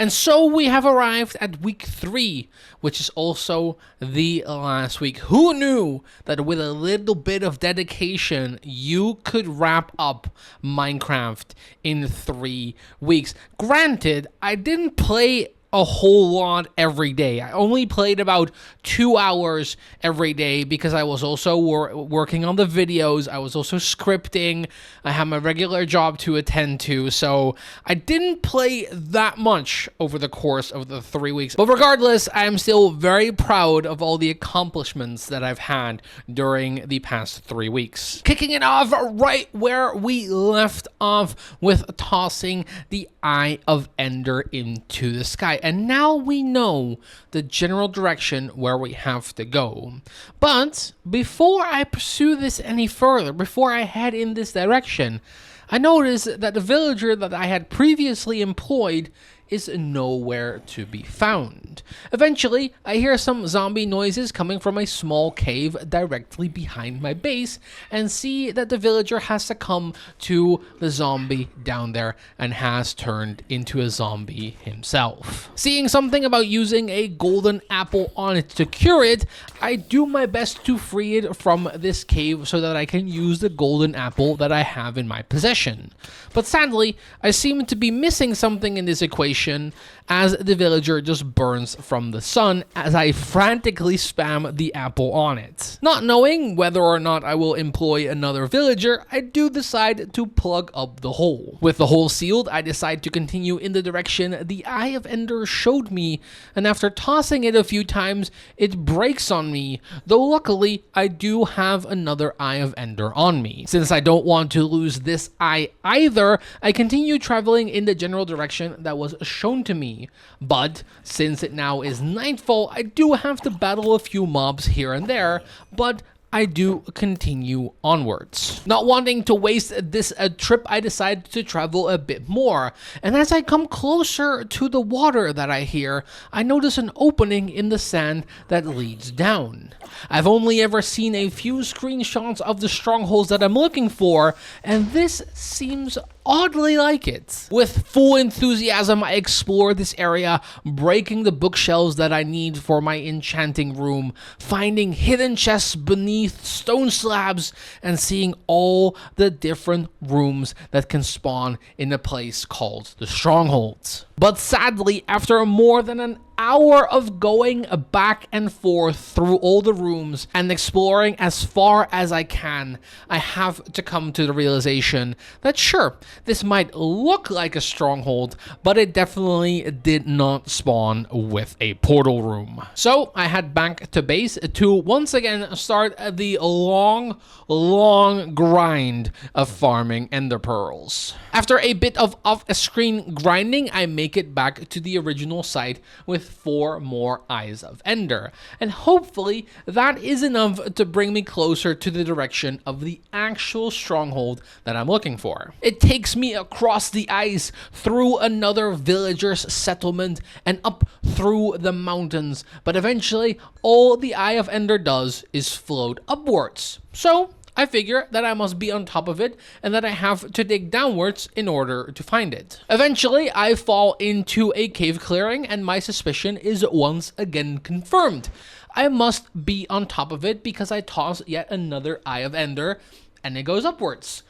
And so we have arrived at week 3, which is also the last week. Who knew that with a little bit of dedication, you could wrap up Minecraft in 3 weeks? Granted, I didn't play a whole lot every day. I only played about 2 hours every day because I was also working on the videos. I was also scripting. I had my regular job to attend to, so I didn't play that much over the course of the 3 weeks. But regardless, I am still very proud of all the accomplishments that I've had during the past 3 weeks. Kicking it off right where we left off with tossing the Eye of Ender into the sky. And now we know the general direction where we have to go. But before I pursue this any further, before I head in this direction, I noticed that the villager that I had previously employed is nowhere to be found. Eventually, I hear some zombie noises coming from a small cave directly behind my base and see that the villager has succumbed to the zombie down there and has turned into a zombie himself. Seeing something about using a golden apple on it to cure it, I do my best to free it from this cave so that I can use the golden apple that I have in my possession. But sadly, I seem to be missing something in this equation as the villager just burns from the sun as I frantically spam the apple on it. Not knowing whether or not I will employ another villager, I do decide to plug up the hole. With the hole sealed, I decide to continue in the direction the Eye of Ender showed me, and after tossing it a few times, it breaks on me, though luckily I do have another Eye of Ender on me. Since I don't want to lose this eye either, I continue traveling in the general direction that was shown to me. But since it now is nightfall, I do have to battle a few mobs here and there, but I do continue onwards. Not wanting to waste this trip, I decide to travel a bit more. And as I come closer to the water that I hear, I notice an opening in the sand that leads down. I've only ever seen a few screenshots of the strongholds that I'm looking for, and this seems oddly like it. With full enthusiasm, I explore this area, breaking the bookshelves that I need for my enchanting room, finding hidden chests beneath stone slabs, and seeing all the different rooms that can spawn in a place called the Strongholds. But sadly, after more than an hour of going back and forth through all the rooms and exploring as far as I can, I have to come to the realization that sure, this might look like a stronghold, but it definitely did not spawn with a portal room. So I head back to base to once again start the long grind of farming ender pearls. After a bit of off-screen grinding, I make it back to the original site with 4 more Eyes of Ender, and hopefully that is enough to bring me closer to the direction of the actual stronghold that I'm looking for. It takes me across the ice, through another villager's settlement, and up through the mountains, but eventually all the Eye of Ender does is float upwards. So I figure that I must be on top of it and that I have to dig downwards in order to find it. Eventually, I fall into a cave clearing and my suspicion is once again confirmed. I must be on top of it because I toss yet another Eye of Ender and it goes upwards.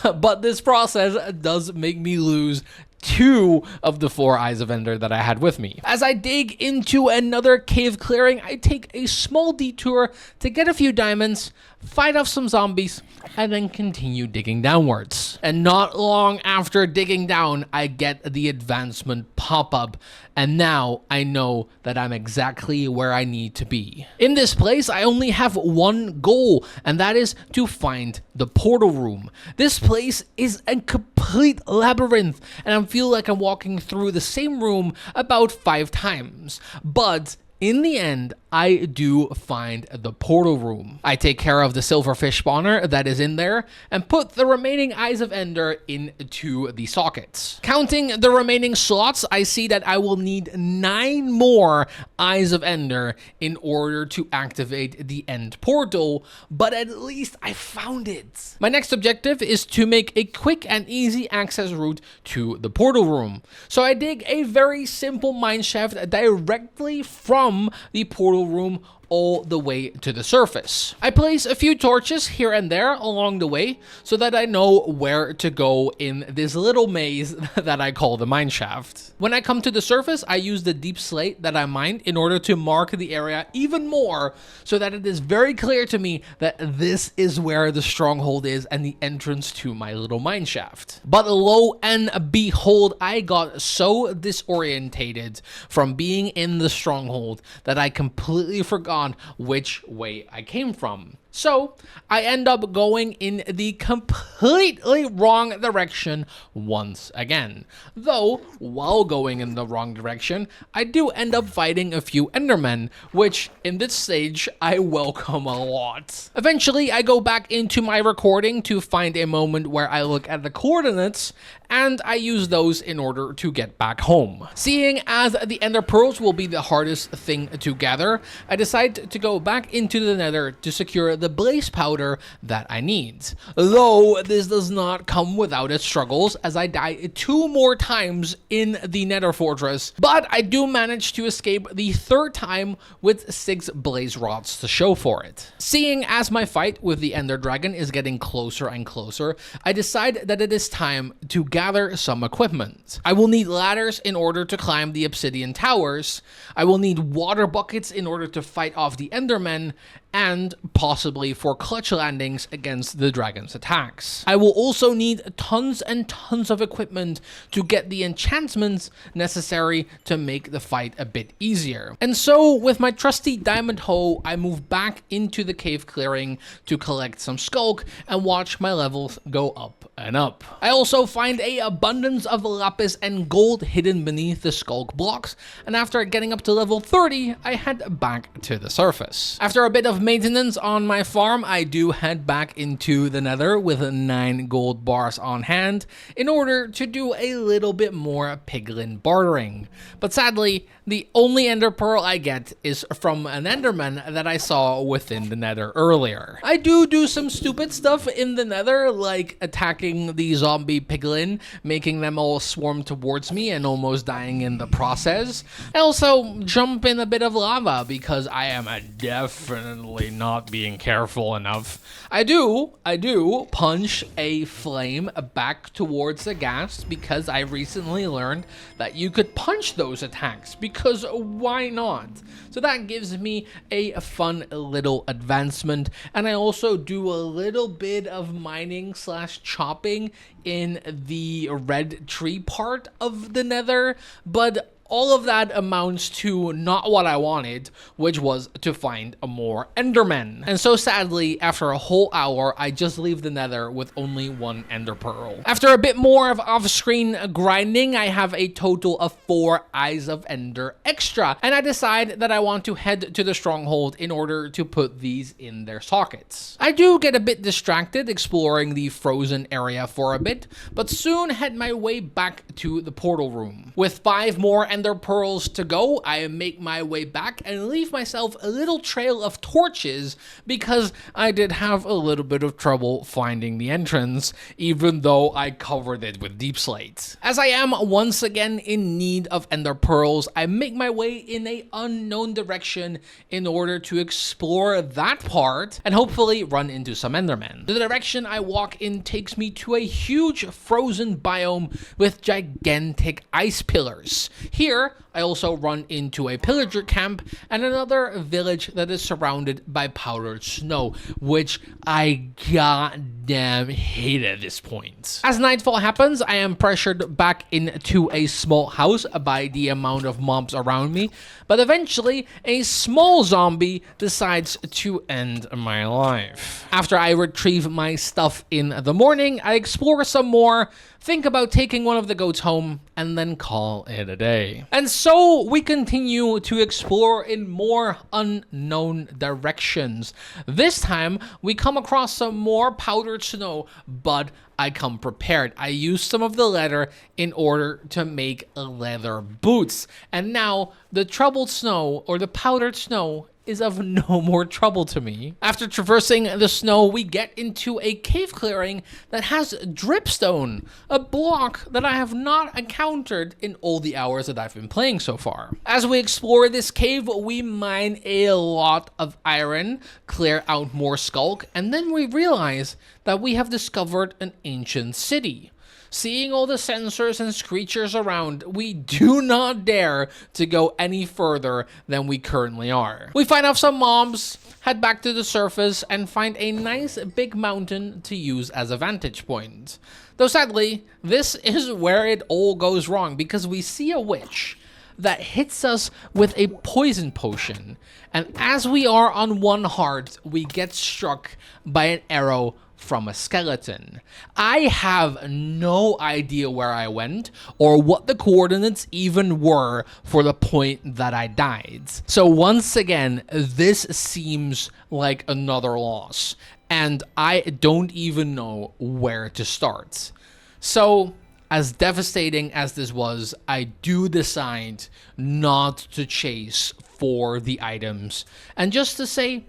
But this process does make me lose 2 of the 4 Eyes of Ender that I had with me. As I dig into another cave clearing, I take a small detour to get a few diamonds, fight off some zombies, and then continue digging downwards. And not long after digging down, I get the advancement pop-up, and now I know that I'm exactly where I need to be. In this place, I only have one goal, and that is to find the portal room. This place is a complete labyrinth, and I feel like I'm walking through the same room about 5 times. But in the end, I do find the portal room. I take care of the silverfish spawner that is in there and put the remaining Eyes of Ender into the sockets. Counting the remaining slots, I see that I will need 9 more Eyes of Ender in order to activate the end portal, but at least I found it. My next objective is to make a quick and easy access route to the portal room. So I dig a very simple mineshaft directly from the portal room all the way to the surface. I place a few torches here and there along the way so that I know where to go in this little maze that I call the mineshaft. When I come to the surface, I use the deep slate that I mined in order to mark the area even more so that it is very clear to me that this is where the stronghold is and the entrance to my little mineshaft. But lo and behold, I got so disorientated from being in the stronghold that I completely forgot which way I came from. So I end up going in the completely wrong direction once again. Though, while going in the wrong direction, I do end up fighting a few Endermen, which in this stage, I welcome a lot. Eventually, I go back into my recording to find a moment where I look at the coordinates, and I use those in order to get back home. Seeing as the Ender Pearls will be the hardest thing to gather, I decide to go back into the Nether to secure the blaze powder that I need. Though this does not come without its struggles, as I die 2 more times in the Nether fortress, but I do manage to escape the 3rd time with 6 blaze rods to show for it. Seeing as my fight with the Ender Dragon is getting closer and closer, I decide that it is time to gather some equipment. I will need ladders in order to climb the obsidian towers, I will need water buckets in order to fight off the Endermen, and possibly for clutch landings against the dragon's attacks. I will also need tons and tons of equipment to get the enchantments necessary to make the fight a bit easier. And so with my trusty diamond hoe, I move back into the cave clearing to collect some skulk and watch my levels go up and up. I also find an abundance of lapis and gold hidden beneath the skulk blocks, and after getting up to level 30, I head back to the surface. After a bit of maintenance on my farm, I do head back into the Nether with 9 gold bars on hand in order to do a little bit more piglin bartering. But sadly, the only ender pearl I get is from an enderman that I saw within the Nether earlier. I do some stupid stuff in the Nether, like attacking the zombie piglin, making them all swarm towards me and almost dying in the process. I also jump in a bit of lava because I am definitely not being careful enough. I do punch a flame back towards the ghast because I recently learned that you could punch those attacks, because why not? So that gives me a fun little advancement, and I also do a little bit of mining / chopping in the red tree part of the Nether, but all of that amounts to not what I wanted, which was to find more Endermen. And so sadly, after a whole hour, I just leave the Nether with only 1 Ender Pearl. After a bit more of off-screen grinding, I have a total of 4 Eyes of Ender extra, and I decide that I want to head to the Stronghold in order to put these in their sockets. I do get a bit distracted exploring the frozen area for a bit, but soon head my way back to the portal room. With 5 more Ender Pearls to go, I make my way back and leave myself a little trail of torches because I did have a little bit of trouble finding the entrance, even though I covered it with deep slate. As I am once again in need of Ender Pearls, I make my way in an unknown direction in order to explore that part and hopefully run into some Endermen. The direction I walk in takes me to a huge frozen biome with gigantic ice pillars. Here, I also run into a pillager camp and another village that is surrounded by powdered snow, which I goddamn hate at this point. As nightfall happens, I am pressured back into a small house by the amount of mobs around me, but eventually a small zombie decides to end my life. After I retrieve my stuff in the morning, I explore some more, think about taking one of the goats home, and then call it a day. And So we continue to explore in more unknown directions. This time we come across some more powdered snow, but I come prepared. I used some of the leather in order to make leather boots. And now the troubled snow, or the powdered snow, is of no more trouble to me. After traversing the snow, we get into a cave clearing that has dripstone, a block that I have not encountered in all the hours that I've been playing so far. As we explore this cave, we mine a lot of iron, clear out more skulk, and then we realize that we have discovered an ancient city. Seeing all the sensors and screechers around, we do not dare to go any further than we currently are. We fight off some mobs, head back to the surface, and find a nice big mountain to use as a vantage point. Though sadly, this is where it all goes wrong, because we see a witch that hits us with a poison potion, and as we are on one heart, we get struck by an arrow from a skeleton. I have no idea where I went or what the coordinates even were for the point that I died. So once again, this seems like another loss, and I don't even know where to start. So as devastating as this was, I do decide not to chase for the items and just to say,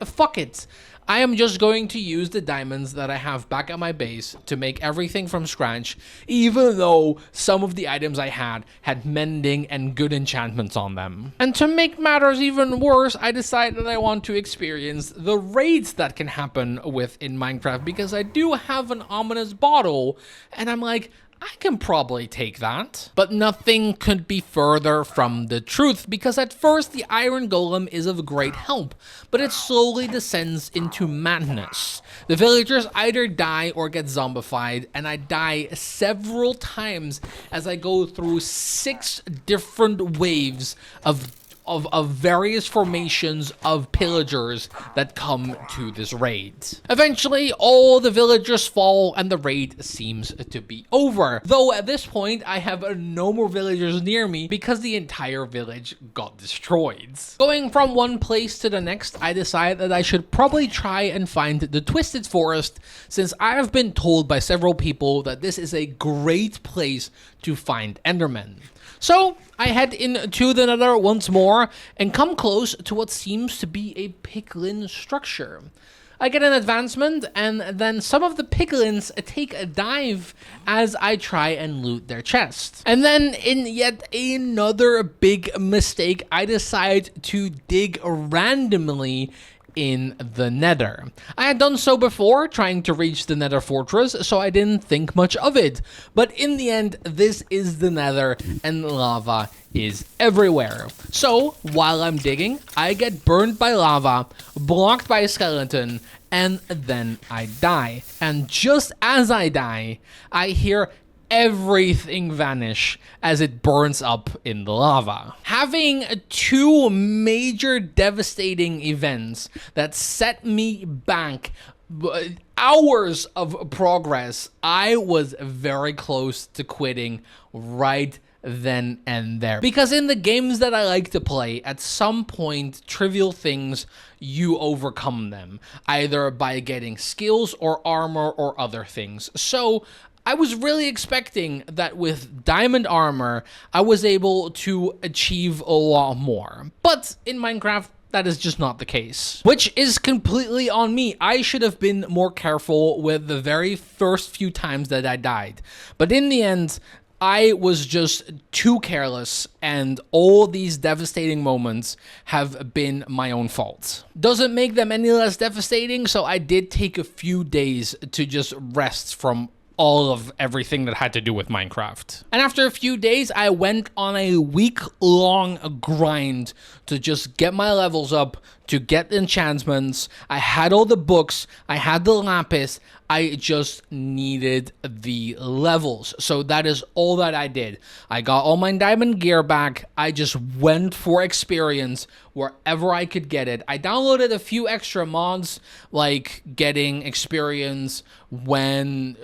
fuck it. I am just going to use the diamonds that I have back at my base to make everything from scratch, even though some of the items I had mending and good enchantments on them. And to make matters even worse, I decided that I want to experience the raids that can happen within Minecraft, because I do have an ominous bottle, and I'm like, I can probably take that. But nothing could be further from the truth, because at first the iron golem is of great help, but it slowly descends into madness. The villagers either die or get zombified, and I die several times as I go through 6 different waves of various formations of pillagers that come to this raid. Eventually, all the villagers fall and the raid seems to be over. Though at this point, I have no more villagers near me because the entire village got destroyed. Going from one place to the next, I decided that I should probably try and find the Twisted Forest, since I have been told by several people that this is a great place to find Endermen. So I head into the Nether once more and come close to what seems to be a piglin structure. I get an advancement, and then some of the piglins take a dive as I try and loot their chests. And then in yet another big mistake, I decide to dig randomly in the Nether. I had done so before, trying to reach the Nether fortress, so I didn't think much of it. But in the end, this is the Nether, and lava is everywhere. So while I'm digging, I get burned by lava, blocked by a skeleton, and then I die. And just as I die, I hear everything vanish as it burns up in the lava. Having 2 major devastating events that set me back hours of progress, I was very close to quitting right then and there. Because in the games that I like to play, at some point, trivial things, you overcome them, either by getting skills or armor or other things. So I was really expecting that with diamond armor, I was able to achieve a lot more. But in Minecraft, that is just not the case, which is completely on me. I should have been more careful with the very first few times that I died. But in the end, I was just too careless, and all these devastating moments have been my own fault. Doesn't make them any less devastating, so I did take a few days to just rest from all of everything that had to do with Minecraft. And after a few days, I went on a week-long grind to just get my levels up, to get enchantments. I had all the books, I had the lapis, I just needed the levels. So that is all that I did. I got all my diamond gear back. I just went for experience wherever I could get it. I downloaded a few extra mods, like getting experience when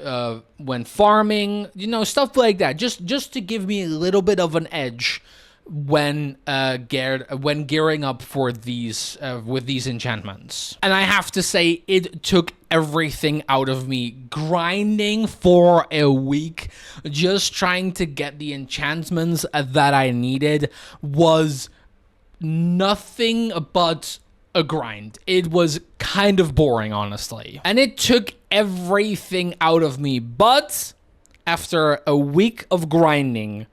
farming, you know, stuff like that. Just to give me a little bit of an edge when gearing up for these with these enchantments. And I have to say, it took everything out of me. Grinding for a week just trying to get the enchantments that I needed was nothing but a grind. It was kind of boring, honestly, and it took everything out of me. But after a week of grinding,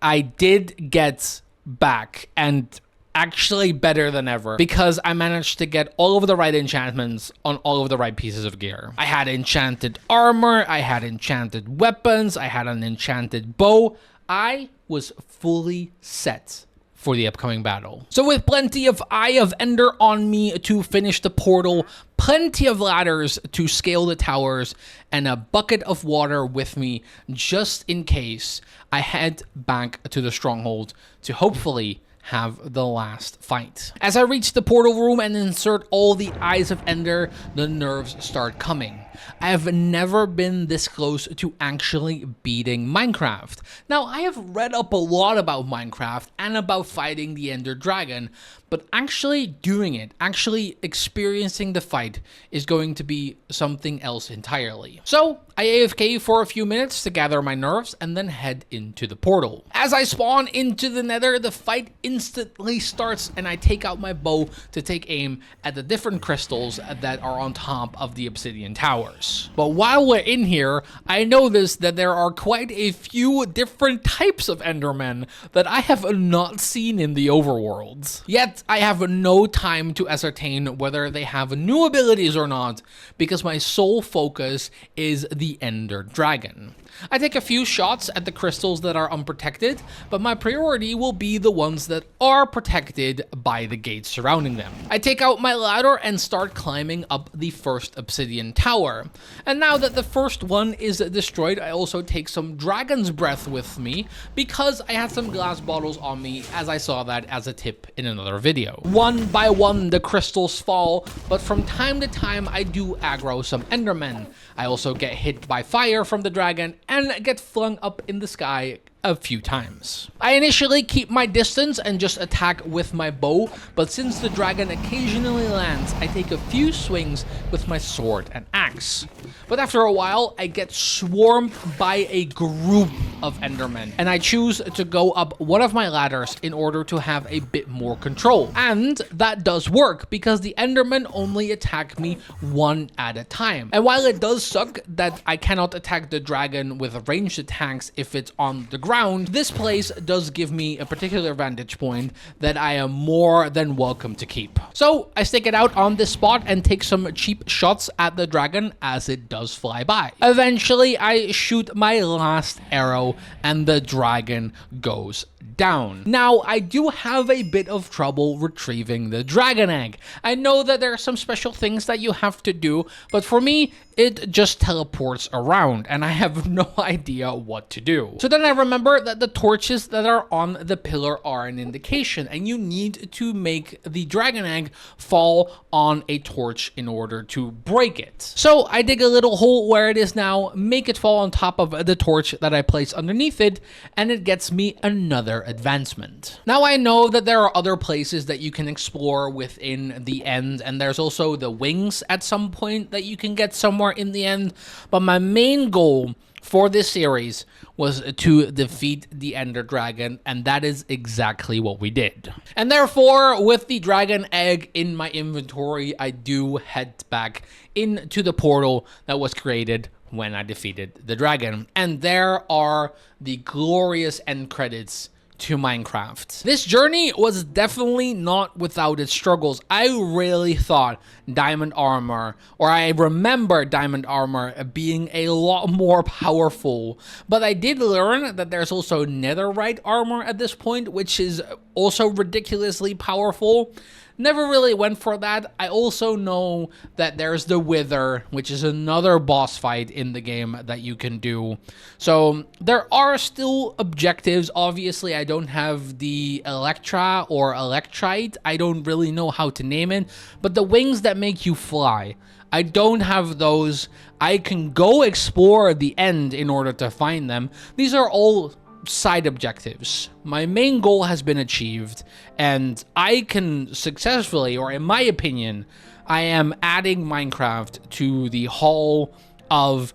I did get back, and actually better than ever, because I managed to get all of the right enchantments on all of the right pieces of gear. I had enchanted armor, I had enchanted weapons, I had an enchanted bow. I was fully set for the upcoming battle. So with plenty of Eye of Ender on me to finish the portal, plenty of ladders to scale the towers, and a bucket of water with me just in case, I head back to the Stronghold to hopefully have the last fight. As I reach the portal room and insert all the Eyes of Ender, the nerves start coming. I have never been this close to actually beating Minecraft. Now, I have read up a lot about Minecraft and about fighting the Ender Dragon, but actually doing it, actually experiencing the fight, is going to be something else entirely. So I AFK for a few minutes to gather my nerves and then head into the portal. As I spawn into the Nether, the fight instantly starts, and I take out my bow to take aim at the different crystals that are on top of the obsidian towers. But while we're in here, I noticed that there are quite a few different types of Endermen that I have not seen in the overworlds. Yet I have no time to ascertain whether they have new abilities or not, because my sole focus is the Ender Dragon. I take a few shots at the crystals that are unprotected, but my priority will be the ones that are protected by the gates surrounding them. I take out my ladder and start climbing up the first obsidian tower. And now that the first one is destroyed, I also take some dragon's breath with me, because I had some glass bottles on me, as I saw that as a tip in another video. One by one the crystals fall, but from time to time I do aggro some endermen. I also get hit by fire from the dragon and get flung up in the sky a few times. I initially keep my distance and just attack with my bow, but since the dragon occasionally lands, I take a few swings with my sword and axe. But after a while, I get swarmed by a group of endermen, and I choose to go up one of my ladders in order to have a bit more control. And that does work, because the endermen only attack me one at a time. And while it does suck that I cannot attack the dragon with ranged attacks if it's on the ground, this place does give me a particular vantage point that I am more than welcome to keep. So I stick it out on this spot and take some cheap shots at the dragon as it does fly by. Eventually, I shoot my last arrow and the dragon goes down. Now, I do have a bit of trouble retrieving the dragon egg. I know that there are some special things that you have to do, but for me, it just teleports around, and I have no idea what to do. So then I remember that the torches that are on the pillar are an indication, and you need to make the dragon egg fall on a torch in order to break it. So I dig a little hole where it is now, make it fall on top of the torch that I place underneath it, and it gets me another advancement. Now I know that there are other places that you can explore within the end, and there's also the wings at some point that you can get somewhere in the end, but my main goal for this series was to defeat the Ender Dragon, and that is exactly what we did. And therefore, with the dragon egg in my inventory, I do head back into the portal that was created when I defeated the dragon. And there are the glorious end credits to Minecraft. This journey was definitely not without its struggles. I really thought diamond armor, or I remember diamond armor being a lot more powerful, but I did learn that there's also netherite armor at this point, which is also ridiculously powerful. Never really went for that. I also know that there's the Wither, which is another boss fight in the game that you can do. So there are still objectives. Obviously, I don't have the Electra or Electrite. I don't really know how to name it. But the wings that make you fly, I don't have those. I can go explore the end in order to find them. These are all side objectives. My main goal has been achieved, and I can successfully, or in my opinion, I am adding Minecraft to the hall of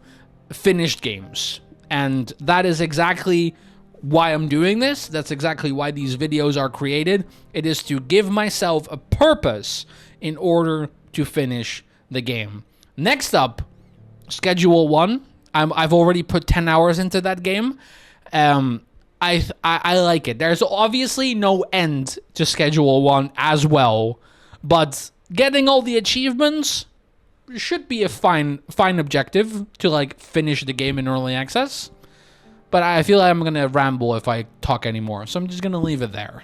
finished games. And that is exactly why I'm doing this. That's exactly why these videos are created. It is to give myself a purpose in order to finish the game. Next up, Schedule 1. I've already put 10 hours into that game. I like it. There's obviously no end to Schedule 1 as well, but getting all the achievements should be a fine objective to like finish the game in early access. But I feel like I'm gonna ramble if I talk anymore, so I'm just gonna leave it there.